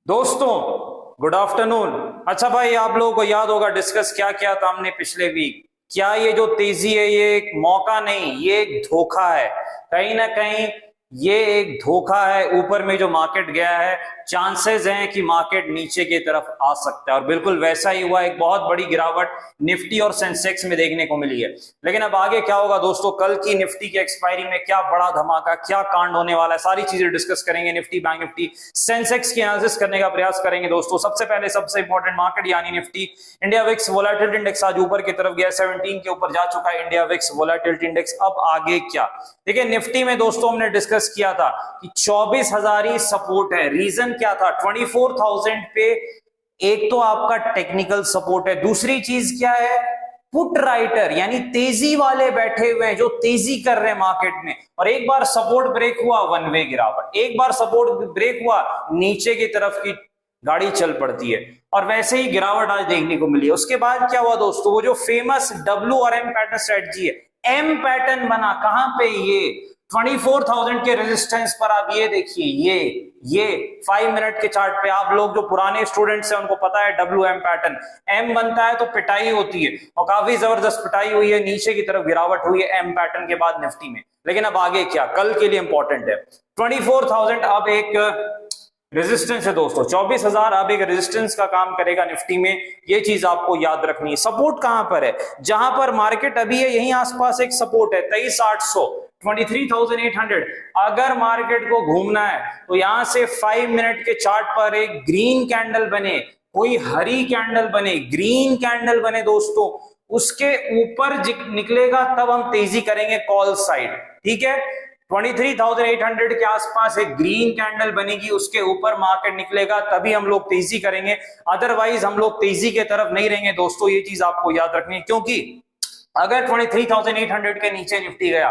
दोस्तों good afternoon. अच्छा भाई, आप लोगों को याद होगा डिस्कस क्या किया था हमने पिछले वीक। क्या ये जो तेजी है ये एक मौका नहीं, ये एक धोखा है। कहीं ना कहीं ये एक धोखा है। ऊपर में जो मार्केट गया है, चांसेस हैं कि मार्केट नीचे की तरफ आ सकता है, और बिल्कुल वैसा ही हुआ। एक बहुत बड़ी गिरावट निफ्टी और सेंसेक्स में देखने को मिली है। लेकिन अब आगे क्या होगा दोस्तों, कल की निफ्टी की एक्सपायरी में क्या बड़ा धमाका, क्या कांड होने वाला है, सारी चीजें डिस्कस करेंगे। निफ्टी, बैंक निफ्टी, सेंसेक्स की एनालिसिस करने का प्रयास करेंगे दोस्तों। सबसे पहले सबसे इंपॉर्टेंट मार्केट यानी Nifty. India VIX volatility index आज ऊपर की तरफ गया, 17 के ऊपर जा चुका है इंडिया विक्स वोलेटिलिटी इंडेक्स। अब आगे क्या, देखिए निफ्टी में दोस्तों हमने डिस्कस किया था कि 24,000 ही सपोर्ट है। रीजन क्या था, 24,000 पे एक तो आपका टेक्निकल सपोर्ट है, दूसरी चीज क्या है, पुट राइटर यानी तेजी वाले बैठे हुए हैं जो तेजी कर रहे हैं मार्केट में। और एक बार सपोर्ट ब्रेक हुआ, वन वे गिरावट। एक बार सपोर्ट ब्रेक हुआ, नीचे की तरफ की गाड़ी चल पड़ती है, और वैसे ही गिरावट आज देखने को मिली है। उसके बाद क्या हुआ दोस्तों, वो जो फेमस डब्ल्यू और एम पैटर्न स्ट्रेटजी है, एम पैटर्न बना कहां पे, ये 24,000 के रेजिस्टेंस पर। आप ये देखिए, ये 5 मिनट के चार्ट पे, आप लोग जो पुराने स्टूडेंट्स हैं उनको पता है डब्ल्यू एम पैटर्न। एम बनता है तो पिटाई होती है, और काफी जबरदस्त पिटाई हुई है, नीचे की तरफ गिरावट हुई है एम पैटर्न के बाद निफ्टी में। लेकिन अब आगे क्या, कल के लिए इंपॉर्टेंट है। 24,000 अब एक रेजिस्टेंस है दोस्तों, 24,000 अब एक रेजिस्टेंस का काम करेगा निफ्टी में। ये चीज आपको याद रखनी है। सपोर्ट कहां पर है, जहां पर मार्केट अभी है यहीं आसपास एक सपोर्ट है, 23,800, 23,800। अगर मार्केट को घूमना है तो यहां से 5 मिनट के चार्ट पर एक ग्रीन कैंडल बने, कोई हरी कैंडल बने, ग्रीन कैंडल बने दोस्तों, उसके ऊपर निकलेगा तब हम तेजी करेंगे कॉल साइड। ठीक है, 23,800 के आसपास एक ग्रीन कैंडल बनेगी, उसके ऊपर मार्केट निकलेगा तभी हम लोग तेजी करेंगे, अदरवाइज हम लोग तेजी के तरफ नहीं रहेंगे दोस्तों। ये चीज आपको याद रखनी है, क्योंकि अगर 23,800 के नीचे निफ्टी गया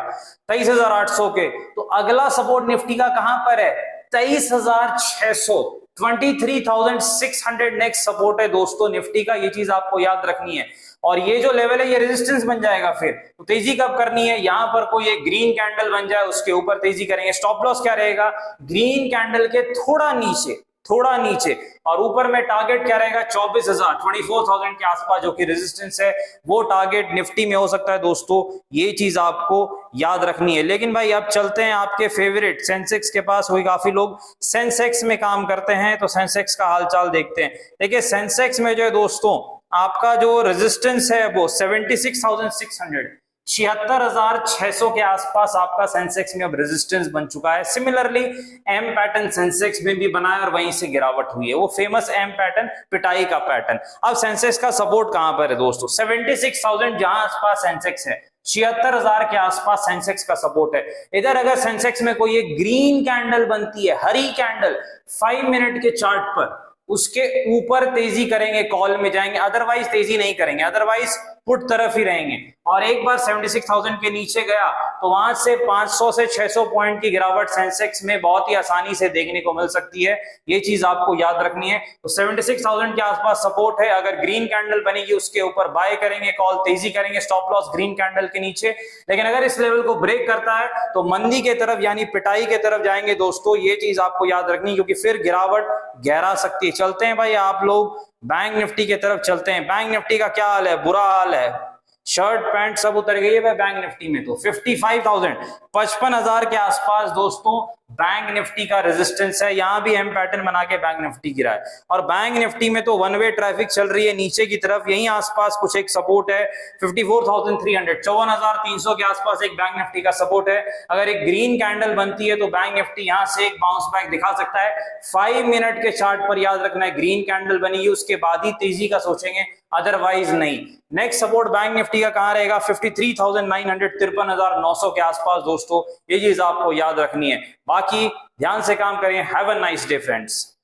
23,800 के, तो अगला सपोर्ट निफ्टी का कहां पर है, 23,600, 23,600 नेक्स्ट सपोर्ट है दोस्तों निफ्टी का। ये चीज आपको याद रखनी है। और ये जो लेवल है ये रेजिस्टेंस बन जाएगा। फिर तो तेजी कब करनी है, यहां पर कोई एक ग्रीन कैंडल बन जाए उसके ऊपर तेजी करेंगे। स्टॉप लॉस क्या रहेगा, ग्रीन कैंडल के थोड़ा नीचे, थोड़ा नीचे, और ऊपर में टारगेट क्या रहेगा, 24,000, 24,000 के आसपास जो कि रेजिस्टेंस है, वो टारगेट निफ्टी में हो सकता है दोस्तों। ये चीज आपको याद रखनी है। लेकिन भाई अब चलते हैं आपके फेवरेट सेंसेक्स के पास। वही काफी लोग सेंसेक्स में काम करते हैं, तो सेंसेक्स का हालचाल देखते हैं। देखिए सेंसेक्स में जो है दोस्तों, आपका जो रेजिस्टेंस है वो 76,600, 76,600 के आसपास आपका सेंसेक्स में अब रेजिस्टेंस बन चुका है। सिमिलरली एम पैटर्न सेंसेक्स में भी बनाया और वहीं से गिरावट हुई है, वो फेमस एम पैटर्न, पिटाई का पैटर्न। अब सेंसेक्स का सपोर्ट कहां पर है दोस्तों, 76,000 जहां आसपास सेंसेक्स है, 76,000 के आसपास सेंसेक्स का सपोर्ट है। इधर अगर सेंसेक्स में कोई एक ग्रीन कैंडल बनती है, हरी कैंडल, 5 मिनट के चार्ट पर, उसके ऊपर तेजी करेंगे, कॉल में जाएंगे, अदरवाइज तेजी नहीं करेंगे, अदरवाइज पुट तरफ ही रहेंगे। और एक बार 76,000 के नीचे गया तो वहां से 500 से 600 पॉइंट की गिरावट सेंसेक्स में बहुत ही आसानी से देखने को मिल सकती है। ये चीज आपको याद रखनी है। तो 76,000 के आसपास सपोर्ट है, अगर ग्रीन कैंडल बनेगी उसके ऊपर बाय करेंगे, कॉल तेजी करेंगे, स्टॉप लॉस ग्रीन कैंडल के नीचे। लेकिन अगर इस लेवल को ब्रेक करता है तो मंदी के तरफ यानी पिटाई के तरफ जाएंगे दोस्तों। ये चीज आपको याद रखनी है, क्योंकि फिर गिरावट गहरा सकती है। चलते हैं भाई आप लोग बैंक निफ्टी की तरफ चलते हैं। बैंक निफ्टी का क्या हाल है, बुरा हाल है, शर्ट पैंट सब उतर गई है बैंक निफ्टी में। तो 55,000, 55,000 के आसपास दोस्तों बैंक निफ्टी का रेजिस्टेंस है। यहां भी एम पैटर्न बना के बैंक निफ्टी गिरा है, और बैंक निफ्टी में तो वन वे ट्रैफिक चल रही है नीचे की तरफ। यहीं आसपास कुछ एक सपोर्ट है, 54,300, 54,300 के आसपास एक बैंक निफ्टी का सपोर्ट है। अगर एक ग्रीन कैंडल बनती है तो बैंक निफ्टी यहां से एक बाउंस बैक दिखा सकता है। 5 मिनट के चार्ट पर याद रखना है, ग्रीन कैंडल बनेगी उसके बाद ही तेजी का सोचेंगे, अदरवाइज नहीं। नेक्स्ट सपोर्ट बैंक निफ्टी का कहां रहेगा, 53,900, 53,900 के आसपास दोस्तों। ये चीज आपको याद रखनी है। बाकी ध्यान से काम करें। Have a nice day friends.